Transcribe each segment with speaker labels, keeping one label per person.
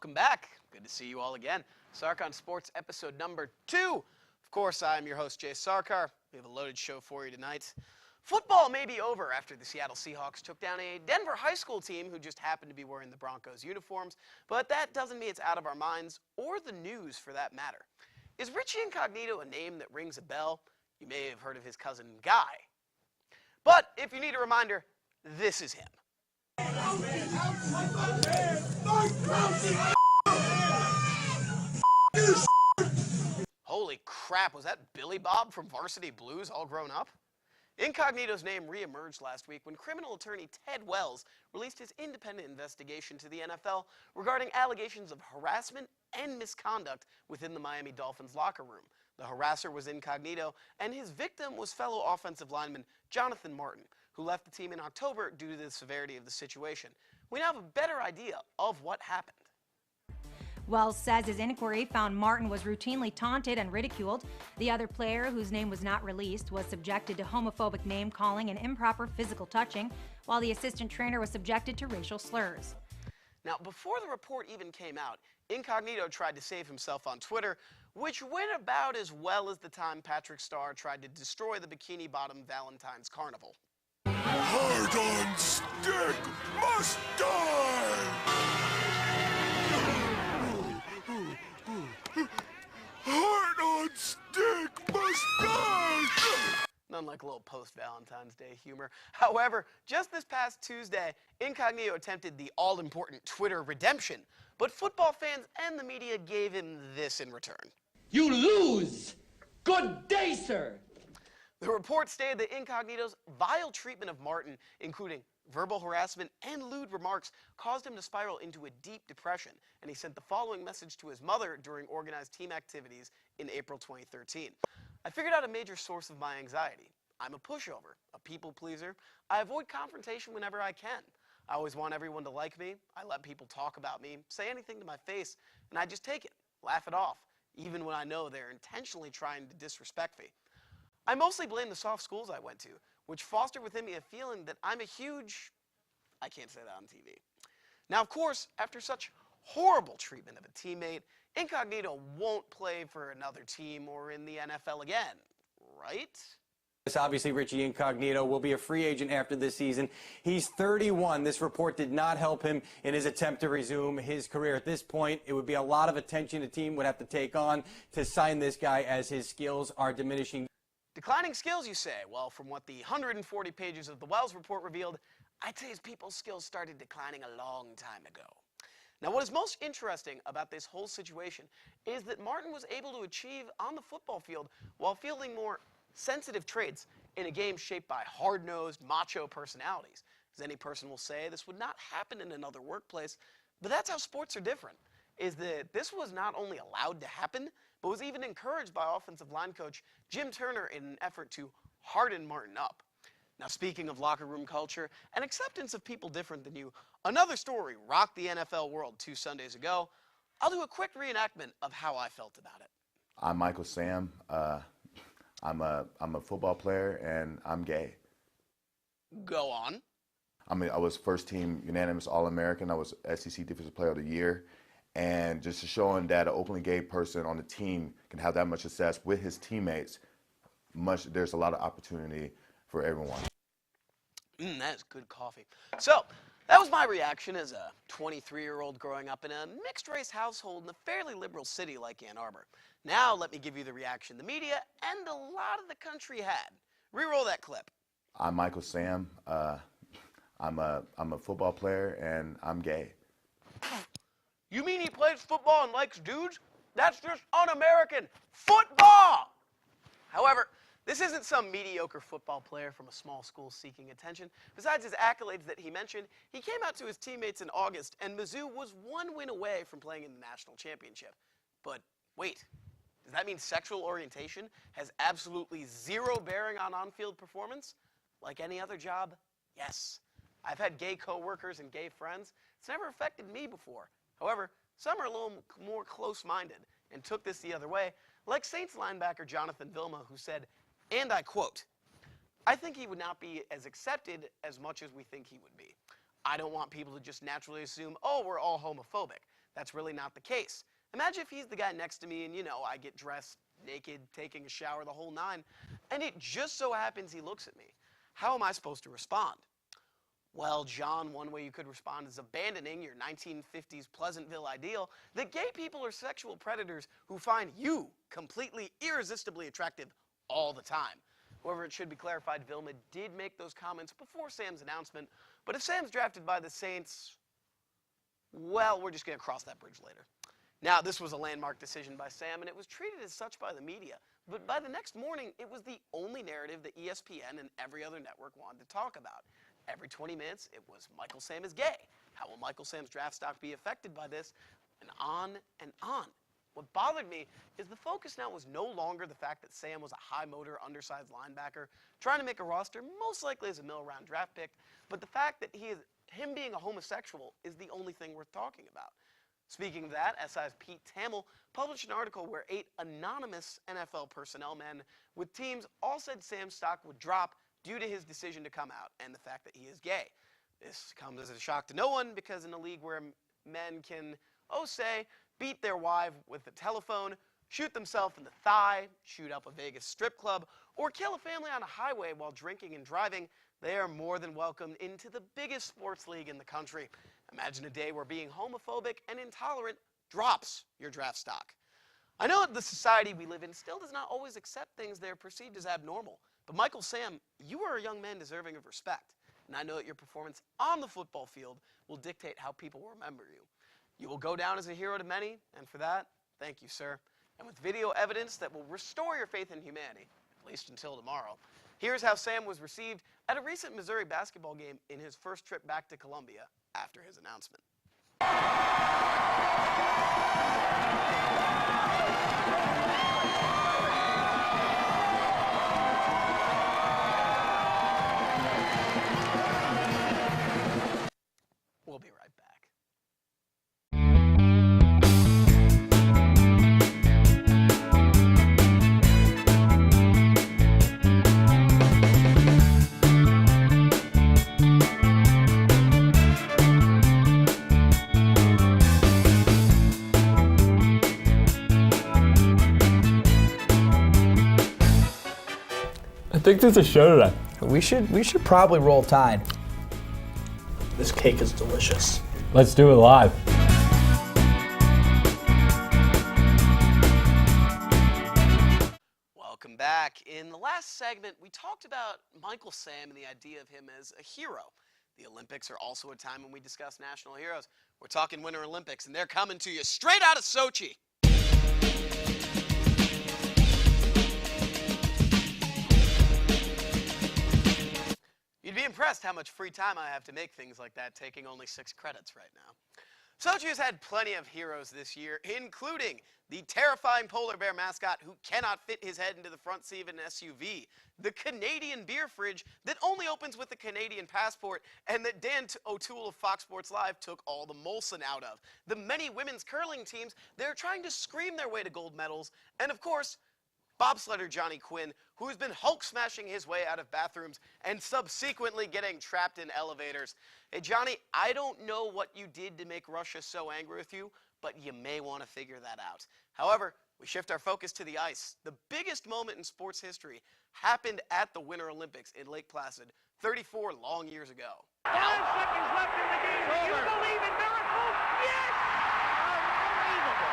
Speaker 1: Welcome back. Good to see you all again. Sark on Sports episode number 2. Of course, I'm your host, Jay Sarkar. We have a loaded show for you tonight. Football may be over after the Seattle Seahawks took down a Denver high school team who just happened to be wearing the Broncos uniforms, but that doesn't mean it's out of our minds, or the news for that matter. Is Richie Incognito a name that rings a bell? You may have heard of his cousin Guy. But if you need a reminder, this is him. Holy crap, was that Billy Bob from Varsity Blues all grown up? Incognito's name reemerged last week when criminal attorney Ted Wells released his independent investigation to the NFL regarding allegations of harassment and misconduct within the Miami Dolphins locker room. The harasser was Incognito, and his victim was fellow offensive lineman Jonathan Martin, who left the team in October due to the severity of the situation. We now have a better idea of what happened.
Speaker 2: Wells says his inquiry found Martin was routinely taunted and ridiculed. The other player, whose name was not released, was subjected to homophobic name-calling and improper physical touching, while the assistant trainer was subjected to racial slurs.
Speaker 1: Now, before the report even came out, Incognito tried to save himself on Twitter, which went about as well as the time Patrick Starr tried to destroy the Bikini Bottom Valentine's Carnival.
Speaker 3: Hard on stick must die! Hard on stick must die!
Speaker 1: None like a little post-Valentine's Day humor. However, just this past Tuesday, Incognito attempted the all-important Twitter redemption, but football fans and the media gave him this in return.
Speaker 4: You lose! Good day, sir!
Speaker 1: The report stated that Incognito's vile treatment of Martin, including verbal harassment and lewd remarks, caused him to spiral into a deep depression, and he sent the following message to his mother during organized team activities in April 2013. I figured out a major source of my anxiety. I'm a pushover, a people pleaser. I avoid confrontation whenever I can. I always want everyone to like me. I let people talk about me, say anything to my face, and I just take it, laugh it off, even when I know they're intentionally trying to disrespect me. I mostly blame the soft schools I went to, which fostered within me a feeling that I'm a huge... I can't say that on TV. Now, of course, after such horrible treatment of a teammate, Incognito won't play for another team or in the NFL again, right?
Speaker 5: Obviously, Richie Incognito will be a free agent after this season. He's 31. This report did not help him in his attempt to resume his career. At this point, it would be a lot of attention a team would have to take on to sign this guy as his skills are diminishing.
Speaker 1: Declining skills, you say? Well, from what the 140 pages of the Wells report revealed, I'd say his people's skills started declining a long time ago. Now, what is most interesting about this whole situation is that Martin was able to achieve on the football field while fielding more sensitive traits in a game shaped by hard-nosed, macho personalities. As any person will say, this would not happen in another workplace, but that's how sports are different, is that this was not only allowed to happen, but was even encouraged by offensive line coach Jim Turner in an effort to harden Martin up. Now, speaking of locker room culture and acceptance of people different than you, another story rocked the NFL world 2 Sundays ago. I'll do a quick reenactment of how I felt about it.
Speaker 6: I'm Michael Sam. I'm a football player, and I'm gay.
Speaker 1: Go on.
Speaker 6: I was first team unanimous All-American. I was SEC Defensive Player of the Year. And just showing that an openly gay person on the team can have that much success with his teammates, there's a lot of opportunity for everyone.
Speaker 1: That is good coffee. So, that was my reaction as a 23-year-old growing up in a mixed-race household in a fairly liberal city like Ann Arbor. Now, let me give you the reaction the media and a lot of the country had. Reroll that clip.
Speaker 6: I'm Michael Sam. I'm a football player, and I'm gay.
Speaker 1: You mean he plays football and likes dudes? That's just un-American. Football! However, this isn't some mediocre football player from a small school seeking attention. Besides his accolades that he mentioned, he came out to his teammates in August, and Mizzou was 1 win away from playing in the national championship. But wait, does that mean sexual orientation has absolutely zero bearing on on-field performance? Like any other job, yes. I've had gay coworkers and gay friends. It's never affected me before. However, some are a little more close-minded and took this the other way, like Saints linebacker Jonathan Vilma, who said, and I quote, I think he would not be as accepted as much as we think he would be. I don't want people to just naturally assume, oh, we're all homophobic. that's really not the case. Imagine if he's the guy next to me and, I get dressed naked, taking a shower, the whole nine, and it just so happens he looks at me. How am I supposed to respond? Well, John, one way you could respond is abandoning your 1950s Pleasantville ideal that gay people are sexual predators who find you completely irresistibly attractive all the time. However, it should be clarified Vilma did make those comments before Sam's announcement, but if Sam's drafted by the Saints, well, we're just going to cross that bridge later. Now, this was a landmark decision by Sam, and it was treated as such by the media. But by the next morning, it was the only narrative that ESPN and every other network wanted to talk about. Every 20 minutes, it was Michael Sam is gay. How will Michael Sam's draft stock be affected by this? And on and on. What bothered me is the focus now was no longer the fact that Sam was a high-motor, undersized linebacker trying to make a roster, most likely as a middle-round draft pick, but the fact that him being a homosexual is the only thing worth talking about. Speaking of that, SI's Pete Thamel published an article where 8 anonymous NFL personnel men with teams all said Sam's stock would drop due to his decision to come out and the fact that he is gay. This comes as a shock to no one because in a league where men can, say, beat their wife with a telephone, shoot themselves in the thigh, shoot up a Vegas strip club, or kill a family on a highway while drinking and driving, they are more than welcomed into the biggest sports league in the country. Imagine a day where being homophobic and intolerant drops your draft stock. I know that the society we live in still does not always accept things that are perceived as abnormal, but Michael Sam, you are a young man deserving of respect, and I know that your performance on the football field will dictate how people will remember you. You will go down as a hero to many, and for that, thank you, sir. And with video evidence that will restore your faith in humanity, at least until tomorrow, here's how Sam was received at a recent Missouri basketball game in his first trip back to Columbia after his announcement. We'll be right back.
Speaker 7: I think there's a show today.
Speaker 8: We should probably roll Tide. This cake is delicious.
Speaker 7: Let's do it live.
Speaker 1: Welcome back. In the last segment, we talked about Michael Sam and the idea of him as a hero. The Olympics are also a time when we discuss national heroes. We're talking Winter Olympics, and they're coming to you straight out of Sochi. You'd be impressed how much free time I have to make things like that, taking only 6 credits right now. Sochi has had plenty of heroes this year, including the terrifying polar bear mascot who cannot fit his head into the front seat of an SUV, the Canadian beer fridge that only opens with a Canadian passport, and that Dan O'Toole of Fox Sports Live took all the Molson out of, the many women's curling teams that are trying to scream their way to gold medals, and of course, bobsledder Johnny Quinn, who's been Hulk smashing his way out of bathrooms and subsequently getting trapped in elevators. Hey, Johnny, I don't know what you did to make Russia so angry with you, but you may want to figure that out. However, we shift our focus to the ice. The biggest moment in sports history happened at the Winter Olympics in Lake Placid 34 long years ago.
Speaker 9: 5 seconds left in the game. Do you believe in miracles? Yes! Unbelievable.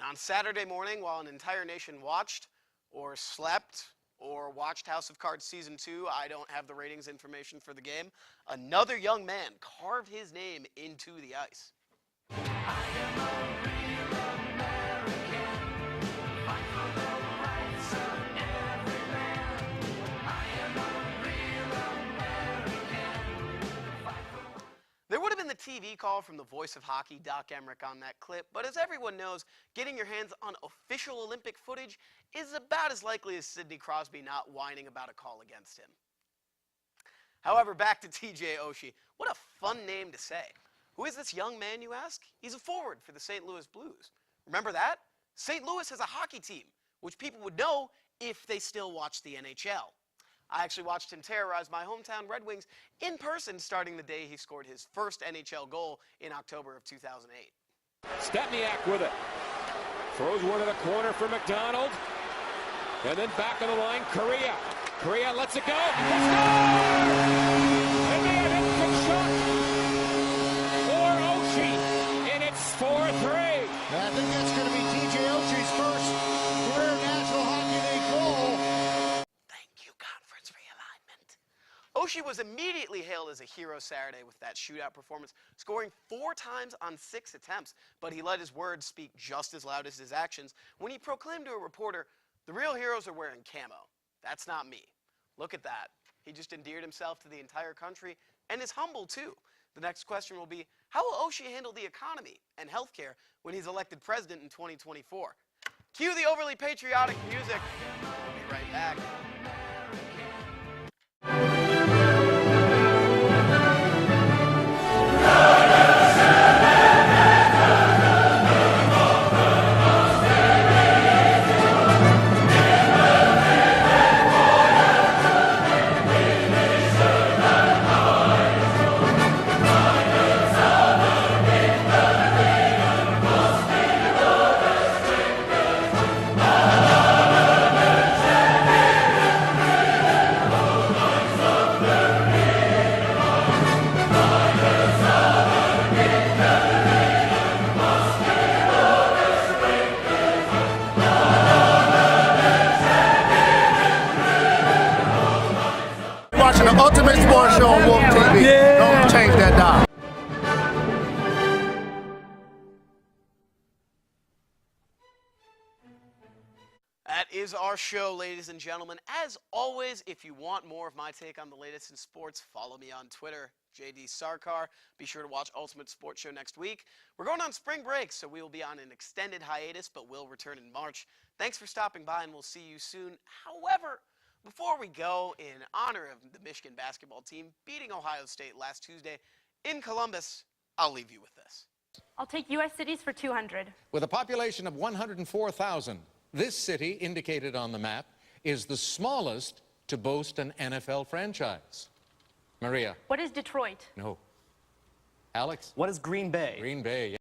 Speaker 1: On Saturday morning, while an entire nation watched or slept or watched House of Cards Season 2, I don't have the ratings information for the game, another young man carved his name into the ice. There would have been the TV call from the voice of hockey, Doc Emmerich, on that clip, but as everyone knows, getting your hands on official Olympic footage is about as likely as Sidney Crosby not whining about a call against him. However, back to TJ Oshie. What a fun name to say. Who is this young man, you ask? He's a forward for the St. Louis Blues. Remember that? St. Louis has a hockey team, which people would know if they still watch the NHL. I actually watched him terrorize my hometown Red Wings in person starting the day he scored his first NHL goal in October of 2008.
Speaker 10: Stepniak with it. Throws one to the corner for McDonald. And then back on the line, Correa. Correa lets it go. He scores! And they have hit shot for Oshie. And it's 4-3.
Speaker 3: I think that's going to be TJ Oshie's first career National Hockey League goal.
Speaker 1: Thank you, conference realignment. Oshie was immediately hailed as a hero Saturday with that shootout performance, scoring 4 times on 6 attempts, but he let his words speak just as loud as his actions when he proclaimed to a reporter, "The real heroes are wearing camo. That's not me." Look at that. He just endeared himself to the entire country and is humble too. The next question will be, how will Oshie handle the economy and healthcare when he's elected president in 2024? Cue the overly patriotic music. We'll be right back.
Speaker 3: Watching the Ultimate Sports Show on Wolf TV. Don't change that dial.
Speaker 1: That is our show, ladies and gentlemen. As always, if you want more of my take on the latest in sports, follow me on Twitter, JD Sarkar. Be sure to watch Ultimate Sports Show next week. We're going on spring break, so we will be on an extended hiatus, but we'll return in March. Thanks for stopping by, and we'll see you soon. However, before we go, in honor of the Michigan basketball team beating Ohio State last Tuesday in Columbus, I'll leave you with this.
Speaker 11: I'll take U.S. cities for 200.
Speaker 12: With a population of 104,000, this city, indicated on the map, is the smallest to boast an NFL franchise. Maria.
Speaker 11: What is Detroit?
Speaker 12: No. Alex.
Speaker 5: What is Green Bay?
Speaker 12: Green Bay.